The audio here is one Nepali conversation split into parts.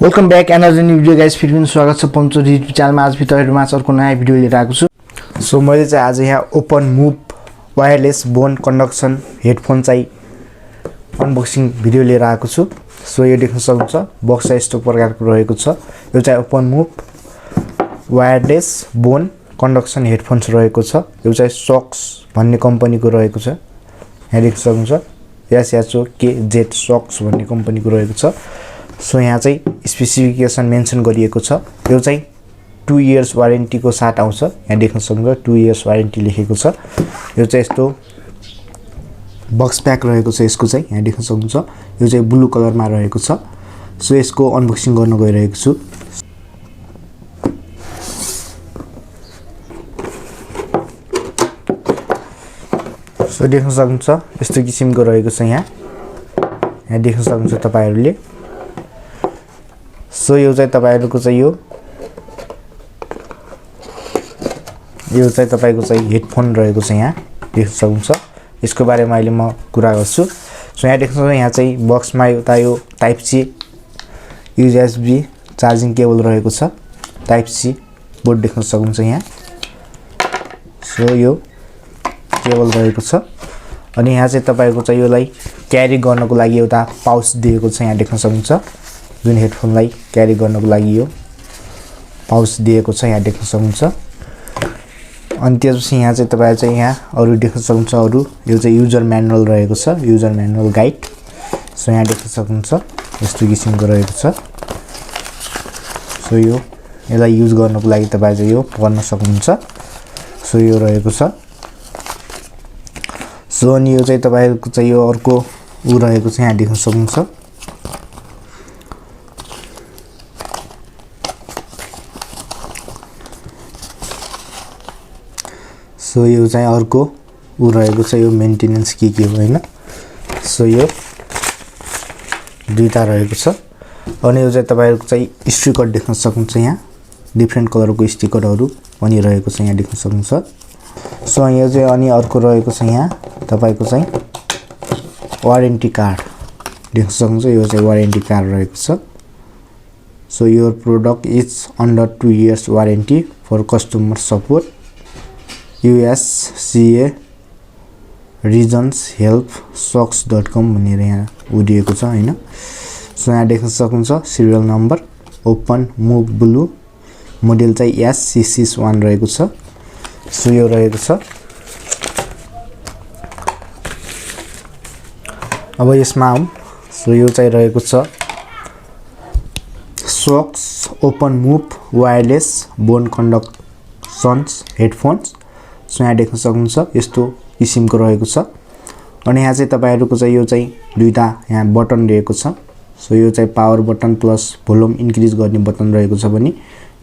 Welcome back energy new video guys फेरि पनि स्वागत छ पञ्चो युट्युब च्यानलमा। आज तपाईहरुमा अर्को नयाँ भिडियो लिएर आएको छु। सो मैले चाहिँ आज यहाँ open move wireless bone conduction headphone चाहिँ अनबक्सिङ भिडियो लिएर आएको छु। सो यो देख्न सक्नुहुन्छ बक्स चाहिँ यस्तो प्रकारको रहेको छ। यो चाहिँ open move wireless bone conduction headphones रहेको छ। यो चाहिँ शॉक्स भन्ने कम्पनीको रहेको छ। यहाँ देख्न सक्नुहुन्छ SHOKZ शॉक्स भन्ने कम्पनीको रहेको छ। सो यहाँ चाहिँ स्पेसिफिकेसन मेन्सन गरिएको छ। यो चाहिँ 2 इयर्स वारेन्टी को साथ आउँछ। यहाँ देख्न सक्नुहुन्छ 2 इयर्स वारेन्टी लेखेको छ। यो चाहिँ यस्तो बक्स प्याक रहेको छ। यसको चाहिँ यहाँ देख्न सक्नुहुन्छ यो चाहिँ ब्लू कलरमा रहेको छ। सो यसको अनबक्सिङ गर्न गइरहेको छु। सो देख्न सक्नुहुन्छ यस्तो किसिमको रहेको छ। यहाँ देख्न सक्नुहुन्छ तपाईहरुले। सो यो चाहिँ तपाईहरुको चाहिँ यो चाहिँ तपाईको चाहिँ हेडफोन रहेको छ। यहाँ देख्न सक्नुहुन्छ यसको बारेमा अहिले म कुरा गर्छु। सो यहाँ देख्न सक्नुहुन्छ यहाँ चाहिँ बक्समा एउटा यो type C USB charging cable रहेको छ। टाइप सी बोर्ड देख्न सक्नुहुन्छ यहाँ। सो यो केबल रहेको छ। अनि यहाँ चाहिँ तपाईको चाहिँ योलाई क्यारी गर्नको लागि एउटा पाउच दिएको छ। यहाँ देख्न सक्नुहुन्छ जुन हेडफोनलाई क्यारी गर्नको लागि यो पाउच दिएको छ। यहाँ देख्न सक्नुहुन्छ। अनि त्यसपछि यहाँ चाहिँ तपाईहरु चाहिँ यहाँ अरु देख्न सक्नुहुन्छ। अरु यो चाहिँ युजर म्यानुअल रहेको छ। User manual guide. सो यहाँ देख्न सक्नुहुन्छ यस्तो किसिमको रहेको छ। सो यसलाई युज गर्नको लागि तपाईहरु चाहिँ यो पढ्न सक्नुहुन्छ। सो यो रहेको छ। सो अनि यो चाहिँ तपाईहरुको चाहिँ यो अर्को रहेको छ। यहाँ देख्न सक्नुहुन्छ। सो यो चाहिँ अर्को रहेको छ। यो मेन्टेनेन्स के हो हैन। सो यो दुईटा रहेको छ। अनि यो चाहिँ तपाईहरुको चाहिँ स्टिकर देख्न सक्नुहुन्छ। यहाँ डिफ्रेन्ट कलरको स्टिकरहरु पनि रहेको छ। यहाँ देख्न सक्नुहुन्छ। सो यो चाहिँ अनि अर्को रहेको छ। यहाँ तपाईको चाहिँ वारेन्टी कार्ड देख्न सक्नुहुन्छ। यो चाहिँ वारेन्टी कार्ड रहेको छ। So your product is under 2 years warranty for customer support USCA regions help शक्स.com भनेर यहाँ दिएको छ हैन। सो यहाँ देख्न सक्नुहुन्छ serial number open move blue model चाहिँ S661 रहेको छ। सो यो रहेको छ। अब यसमा आउँ। सो यो चाहिँ रहेको छ Shokz open move wireless bone conductions headphones. So यहाँ देख्न सक्नुहुन्छ यस्तो किसिमको रहेको छ। अनि यहाँ चाहिँ तपाईहरुको चाहिँ यो चाहिँ दुईटा यहाँ बटन रहेको छ। सो यो चाहिँ power button plus volume increase गर्ने बटन रहेको छ भने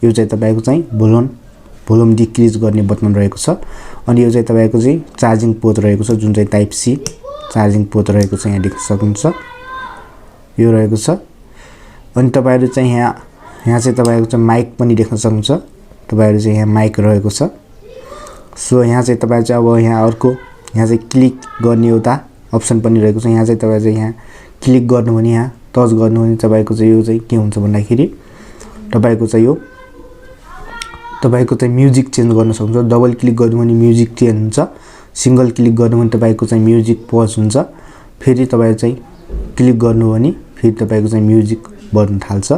यो चाहिँ तपाईको चाहिँ भोल्युम डिक्रिज गर्ने बटन रहेको छ। अनि यो चाहिँ तपाईको चाहिँ चार्जिङ पोर्ट रहेको छ जुन चाहिँ टाइप सी चार्जिङ पोर्ट रहेको छ। यहाँ देख्न सक्नुहुन्छ यो रहेको छ। अनि तपाईहरु चाहिँ यहाँ चाहिँ तपाईको चाहिँ माइक पनि देख्न सक्नुहुन्छ। तपाईहरु चाहिँ यहाँ माइक रहेको छ। सो यहाँ चाहिँ तपाईहरु चाहिँ अब यहाँ अर्को यहाँ चाहिँ क्लिक गर्ने एउटा अप्सन पनि रहेको छ। यहाँ चाहिँ तपाईहरु चाहिँ यहाँ क्लिक गर्नु भने यहाँ टच गर्नु भने तपाईको चाहिँ यो चाहिँ के हुन्छ भन्दाखेरि तपाईको चाहिँ म्युजिक चेन्ज गर्न सक्नुहुन्छ। डबल क्लिक गर्नु भने म्युजिक चेन्ज हुन्छ। सिंगल क्लिक गर्नु भने तपाईको चाहिँ म्युजिक पज हुन्छ। फेरि तपाईहरु चाहिँ क्लिक गर्नु भने फेरि तपाईको चाहिँ म्युजिक बज्न थाल्छ।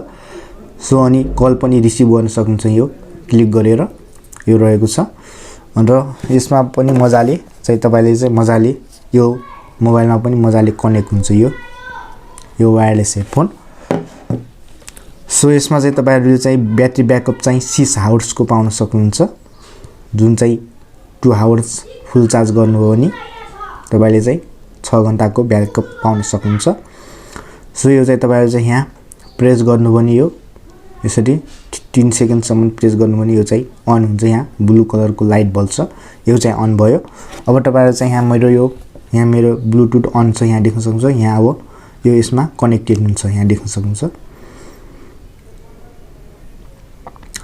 सो अनि कल पनि रिसिभ गर्न सक्नुहुन्छ यो क्लिक गरेर। यो रहेको छ। र यसमा पनि मजाले चाहिँ तपाईले चाहिँ मजाले यो मोबाइलमा पनि मजाले कनेक्ट हुन्छ यो वायरलेस हेडफोन। सो यसमा चाहिँ तपाईहरुले चाहिँ ब्याट्री ब्याकअप चाहिँ 6 आवर्स को पाउन सक्नुहुन्छ। जुन चाहिँ 2 आवर्स फुल चार्ज गर्नुभयो भने तपाईले चाहिँ 6 घण्टाको ब्याकअप पाउन सक्नुहुन्छ। सो यो चाहिँ तपाईहरु चाहिँ यहाँ प्रेस गर्नु भने यो यसरी 3 सेकेन्ड सम्म प्रेस गर्नु भने यो चाहिँ अन हुन्छ। यहाँ ब्लू कलरको लाइट बल्छ। यो चाहिँ अन भयो। अब तपाईहरु चाहिँ यहाँ मेरो ब्लुटुथ अन छ। यहाँ देख्न सक्नुहुन्छ। यहाँ अब यो यसमा कनेक्टेड हुन्छ। यहाँ देख्न सक्नुहुन्छ।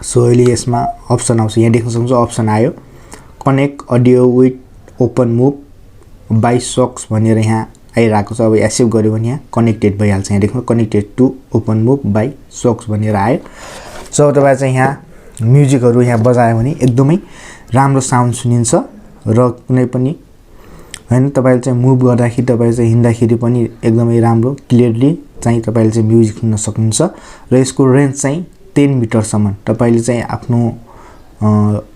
सो अहिले यसमा अप्सन आउँछ। यहाँ देख्न सक्नुहुन्छ अप्सन आयो connect audio with open move by Shokz भनेर यहाँ आइरहेको छ। अब एक्सेप्ट गर्यो भने यहाँ कनेक्टेड भइहाल्छ। यहाँ देख्नु कनेक्टेड टु ओपनमुभ बाइ सोक्स भनेर आयो। सो तपाईँ चाहिँ यहाँ म्युजिकहरू यहाँ बजायो भने एकदमै राम्रो साउन्ड सुनिन्छ र कुनै पनि हैन तपाईले चाहिँ मुभ गर्दाखेरि तपाईले चाहिँ हिँड्दाखेरि पनि एकदमै राम्रो क्लियरली चाहिँ तपाईले चाहिँ म्युजिक सुन्न सक्नुहुन्छ र यसको रेन्ज चाहिँ 10 मिटरसम्म तपाईले चाहिँ आफ्नो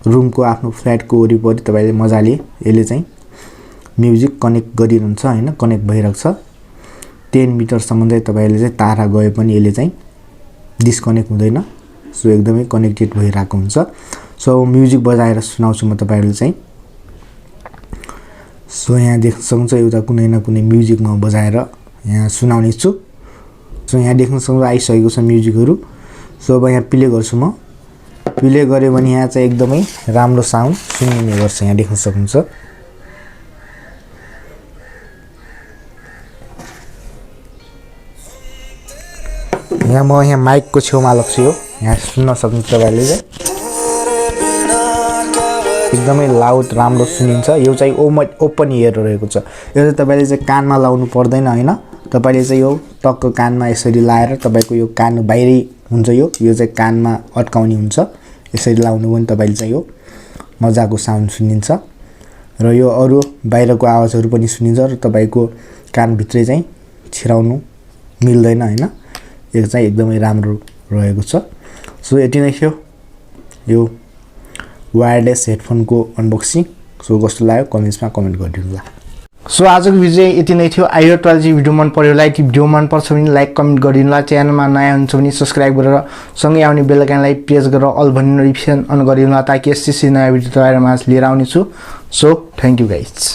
रुमको आफ्नो फ्ल्याटको वरिपरि तपाईले मजाले यसले चाहिँ म्युजिक कनेक्ट गरिरहन्छ हैन कनेक्ट भइरहेको छ। 10 मिटरसम्म चाहिँ तपाईले चाहिँ तारा गए पनि यसले चाहिँ डिस्कनेक्ट हुँदैन। सो एकदमै कनेक्टेड भइरहेको हुन्छ। सो म्युजिक बजाएर सुनाउँछु म तपाईहरुले चाहिँ। सो यहाँ देख्न सक्नुहुन्छ एउटा कुनै न कुनै म्युजिक म बजाएर यहाँ सुनाउने छु। सो यहाँ देख्न सक्नुहुन्छ आइसकेको छ म्युजिकहरु। सो अब यहाँ प्ले गर्छु म। प्ले गरे भने यहाँ चाहिँ एकदमै राम्रो साउन्ड सुनिने गर्छ। यहाँ देख्न सक्नुहुन्छ। यहाँ म यहाँ माइकको छेउमा लग्छु यो यहाँ सुन्न सक्नुहुन्छ तपाईले चाहिँ एकदमै लाउड राम्रो सुनिन्छ। यो चाहिँ ओपन इयर रहेको छ। यो चाहिँ तपाईले चाहिँ कानमा लाउनु पर्दैन हैन। तपाईले चाहिँ यो टक्क कानमा यसरी लाएर तपाईको यो कान बाहिरै हुन्छ। यो चाहिँ कानमा अड्काउने हुन्छ। यसरी लाउनु भने तपाईले चाहिँ यो मजाको साउन्ड सुनिन्छ र यो अरु बाहिरको आवाजहरु पनि सुनिन्छ र तपाईको कान भित्रै चाहिँ छिराउनु मिल्दैन हैन। यो चाहिँ एकदमै राम्रो रहेको छ। सो यति नै थियो यो वायरलेस हेडफोनको अनबक्सिङ। सो कस्तो लाग्यो कमेन्ट्समा कमेन्ट गरिदिनु होला। सो आजको भिडियो यति नै थियो। आई होप तपाईलाई चाहिँ भिडियो मन पर्यो होला। यदि भिडियो मन पर्छ भने लाइक कमेन्ट गरिदिनु होला। च्यानलमा नयाँ हुनुहुन्छ भने सब्स्क्राइब गरेर सँगै आउने बेल आइकनलाई प्रेस गरेर अल भन्ने नोटिफिकेसन अन गरिदिनु होला ताकि यस्तै नयाँ भिडियो तपाईहरुमा लिएर आउने छु। So thank you guys.